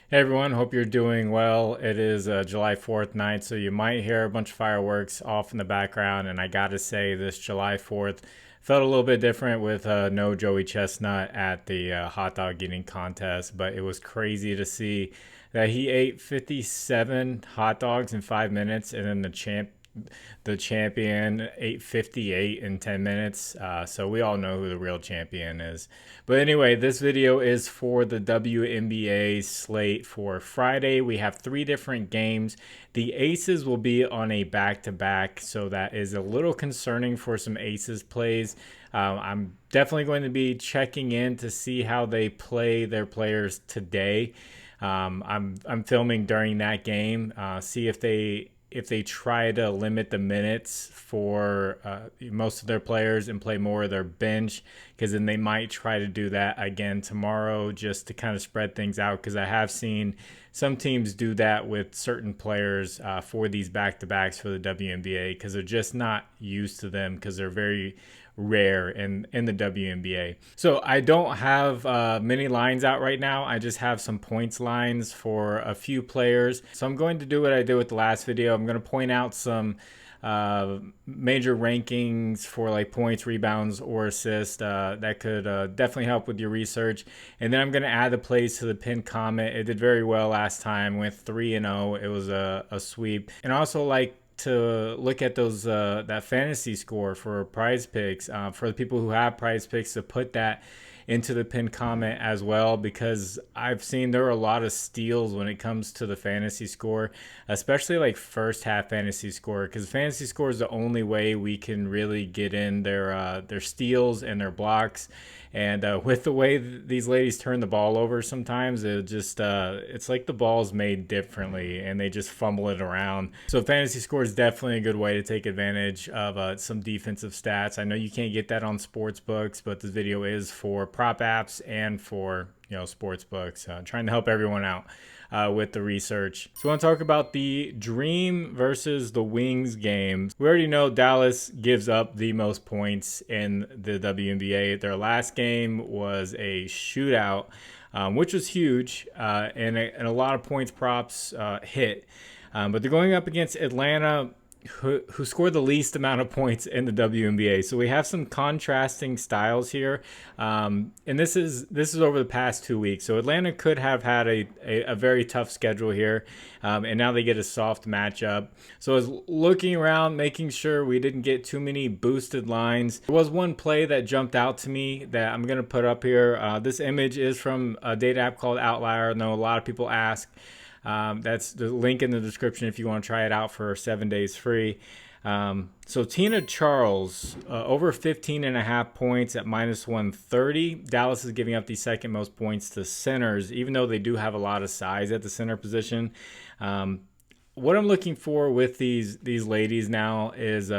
Hey everyone, hope you're doing well. It is July 4th night, so you might hear a bunch of fireworks off in the background. And I gotta say, this July 4th felt a little bit different with no Joey Chestnut at the hot dog eating contest, but it was crazy to see that he ate 57 hot dogs in 5 minutes, and then the champion ate 58 in 10 minutes. So we all know who the real champion is. But anyway, this video is for the WNBA slate for Friday. We have 3 different games. The Aces will be on a back-to-back, so that is a little concerning for some Aces plays. I'm definitely going to be checking in to see how they play their players today. I'm filming during that game, see if they try to limit the minutes for most of their players and play more of their bench, because then they might try to do that again tomorrow just to kind of spread things out, because I have seen some teams do that with certain players for these back-to-backs for the WNBA, because they're just not used to them, because they're very rare in the WNBA. So I don't have many lines out right now. I just have some points lines for a few players. So I'm going to do what I did with the last video. I'm going to point out some major rankings for like points, rebounds, or assists that could definitely help with your research. And then I'm going to add the plays to the pinned comment. It did very well last time, went 3-0. It was a sweep. And also, like, to look at those that fantasy score for Prizepicks, for the people who have Prizepicks, to put that into the pinned comment as well, because I've seen there are a lot of steals when it comes to the fantasy score, especially like first half fantasy score, because fantasy score is the only way we can really get in their steals and their blocks. And with the way these ladies turn the ball over, sometimes it's like the ball's made differently and they just fumble it around. So fantasy score is definitely a good way to take advantage of some defensive stats. I know you can't get that on sports books, but this video is for prop apps and for sports books. Trying to help everyone out with the research. So I want to talk about the Dream versus the Wings game. We already know Dallas gives up the most points in the WNBA. Their last game was a shootout, which was huge, and a lot of points props hit. But they're going up against Atlanta, who scored the least amount of points in the WNBA. So we have some contrasting styles here, and this is over the past 2 weeks. So Atlanta could have had a very tough schedule here, and now they get a soft matchup. So I was looking around, making sure we didn't get too many boosted lines. There was one play that jumped out to me that I'm going to put up here. This image is from a data app called Outlier. I know a lot of people ask. That's the link in the description if you want to try it out for 7 days free. So Tina Charles, over 15.5 points at -130. Dallas is giving up the second most points to centers, even though they do have a lot of size at the center position. What I'm looking for with these ladies now is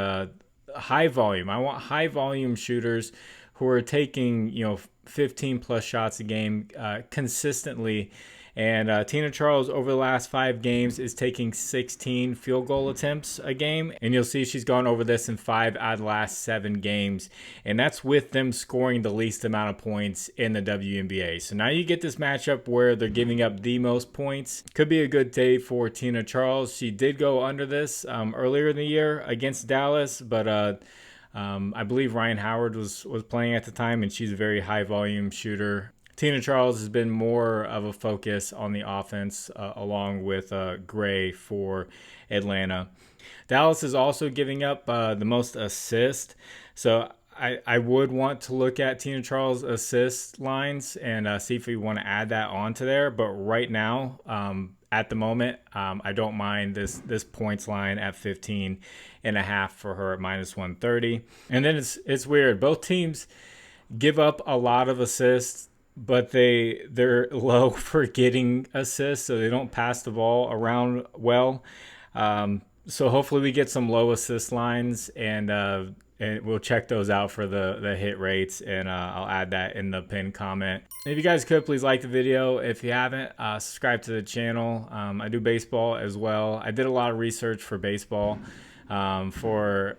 high volume. I want high volume shooters who are taking 15 plus shots a game consistently. And Tina Charles, over the last 5 games, is taking 16 field goal attempts a game. And you'll see she's gone over this in 5 out of the last 7 games. And that's with them scoring the least amount of points in the WNBA. So now you get this matchup where they're giving up the most points. Could be a good day for Tina Charles. She did go under this earlier in the year against Dallas, but I believe Ryan Howard was playing at the time, and she's a very high volume shooter. Tina Charles has been more of a focus on the offense along with Gray for Atlanta. Dallas is also giving up the most assists. So I would want to look at Tina Charles' assist lines and see if we want to add that onto there. But right now, at the moment, I don't mind this points line at 15.5 for her at -130. And then it's weird. Both teams give up a lot of assists, but they're low for getting assists, so they don't pass the ball around well. So hopefully we get some low assist lines, and we'll check those out for the hit rates, and I'll add that in the pinned comment. If you guys could, please like the video. If you haven't, subscribe to the channel. I do baseball as well. I did a lot of research for baseball for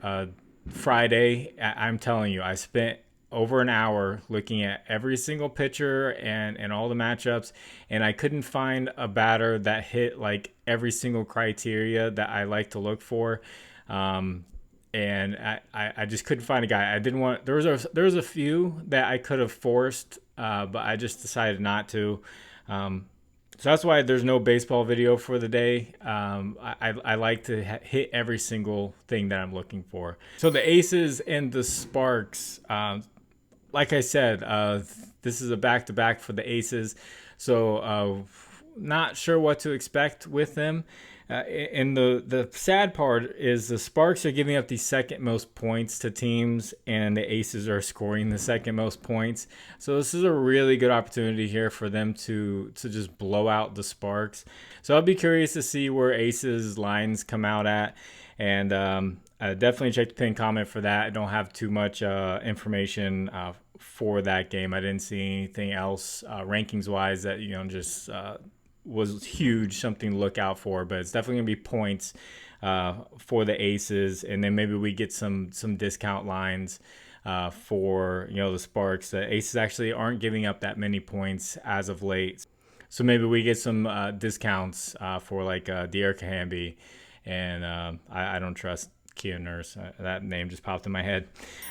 Friday. I'm telling you, I spent over an hour looking at every single pitcher and all the matchups, and I couldn't find a batter that hit like every single criteria that I like to look for. And I just couldn't find a guy. I didn't want, there was a few that I could have forced, but I just decided not to. So that's why there's no baseball video for the day. I like to hit every single thing that I'm looking for. So the aces and the sparks, like I said, this is a back-to-back for the aces. So not sure what to expect with them. And the sad part is the sparks are giving up the second most points to teams, and the aces are scoring the second most points. So this is a really good opportunity here for them to just blow out the sparks. So I'll be curious to see where aces lines come out at, and definitely check the pinned comment for that. I don't have too much information for that game. I didn't see anything else rankings wise that just was huge, something to look out for, but it's definitely gonna be points for the aces, and then maybe we get some discount lines for the sparks. The aces actually aren't giving up that many points as of late, so maybe we get some discounts for like De'Erica Hamby, and I don't trust Kia Nurse. That name just popped in my head.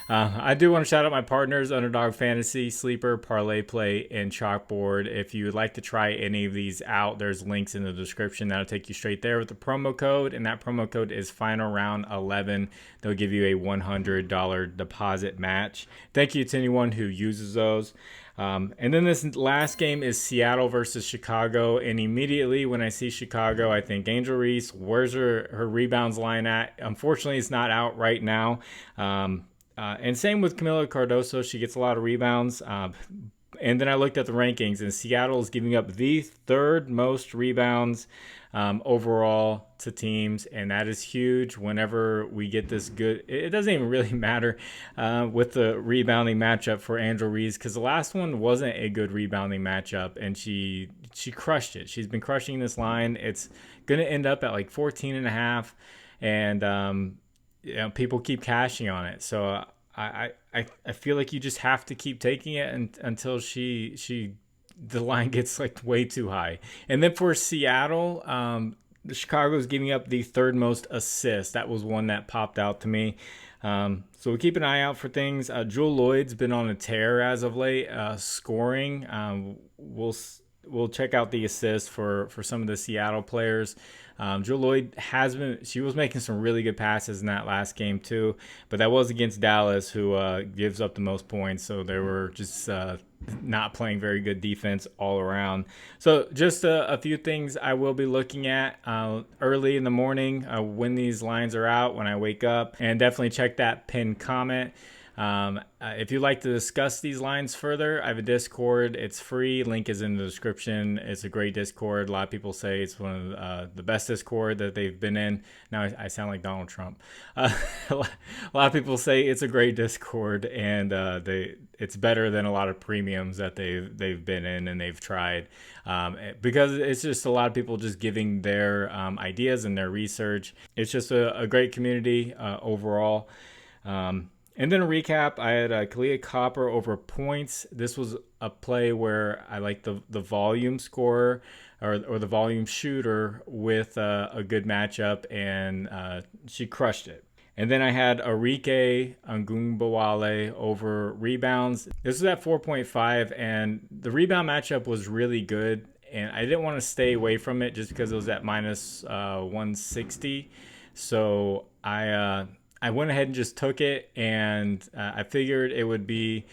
I do want to shout out my partners, Underdog Fantasy, Sleeper, ParlayPlay, and ChalkBoard. If you would like to try any of these out, there's links in the description. That'll take you straight there with the promo code, and that promo code is FinalRound11. They'll give you a $100 deposit match. Thank you to anyone who uses those. And then this last game is Seattle versus Chicago. And immediately when I see Chicago, I think Angel Reese, where's her rebounds line at? Unfortunately, it's not out right now. And same with Camila Cardoso. She gets a lot of rebounds. And then I looked at the rankings, and Seattle is giving up the third most rebounds overall to teams, and that is huge. Whenever we get this good, it doesn't even really matter with the rebounding matchup for Angel Reese, because the last one wasn't a good rebounding matchup, and she crushed it. She's been crushing this line. It's going to end up at like 14.5, and people keep cashing on it. So I feel like you just have to keep taking it until the line gets like way too high. And then for Seattle, the Chicago's giving up the third most assists. That was one that popped out to me. So we'll keep an eye out for things. Jewel Lloyd's been on a tear as of late, scoring. We'll check out the assists for some of the Seattle players. Jewel Lloyd she was making some really good passes in that last game too, but that was against Dallas, who gives up the most points. So they were just not playing very good defense all around. So just a few things I will be looking at early in the morning when these lines are out, when I wake up, and definitely check that pinned comment. If you'd like to discuss these lines further, I have a Discord. It's free. Link is in the description. It's a great Discord. A lot of people say it's one of the best Discord that they've been in. Now I sound like Donald Trump. A lot of people say it's a great Discord, and it's better than a lot of premiums that they've been in and they've tried, because it's just a lot of people just giving their ideas and their research. It's just a great community overall. And then a recap, I had Kalia Copper over points. This was a play where I like the volume scorer or the volume shooter with a good matchup, and she crushed it. And then I had Arike Angumbawale over rebounds. This was at 4.5, and the rebound matchup was really good, and I didn't want to stay away from it just because it was at minus 160. So I went ahead and just took it, and I figured it would be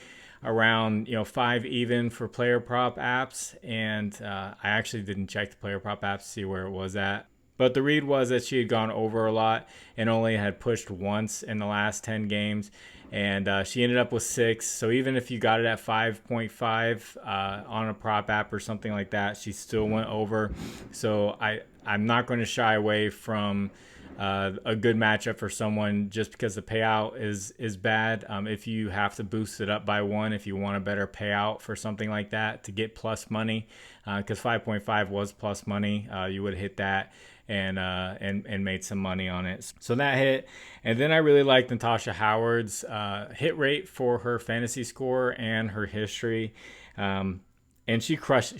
around 5 even for player prop apps, and I actually didn't check the player prop apps to see where it was at. But the read was that she had gone over a lot and only had pushed once in the last 10 games, and she ended up with 6. So even if you got it at 5.5 on a prop app or something like that, she still went over. So I'm not going to shy away from a good matchup for someone just because the payout is bad. If you have to boost it up by 1, if you want a better payout for something like that to get plus money, because 5.5 was plus money, you would hit that and made some money on it. So that hit. And then I really liked Natasha Howard's hit rate for her fantasy score and her history. And she crushed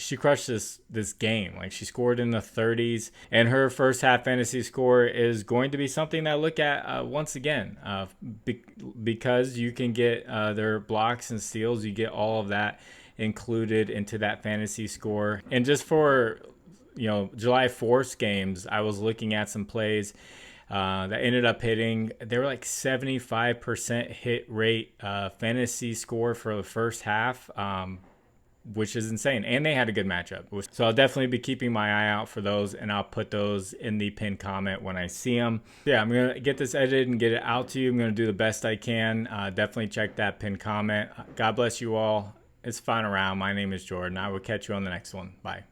this game. Like, she scored in the 30s, and her first half fantasy score is going to be something that I look at once again, because you can get their blocks and steals. You get all of that included into that fantasy score. And just for July 4th games, I was looking at some plays that ended up hitting. They were like 75% hit rate fantasy score for the first half. Which is insane. And they had a good matchup. So I'll definitely be keeping my eye out for those, and I'll put those in the pinned comment when I see them. Yeah, I'm going to get this edited and get it out to you. I'm going to do the best I can. Definitely check that pinned comment. God bless you all. It's FinalRound. My name is Jordan. I will catch you on the next one. Bye.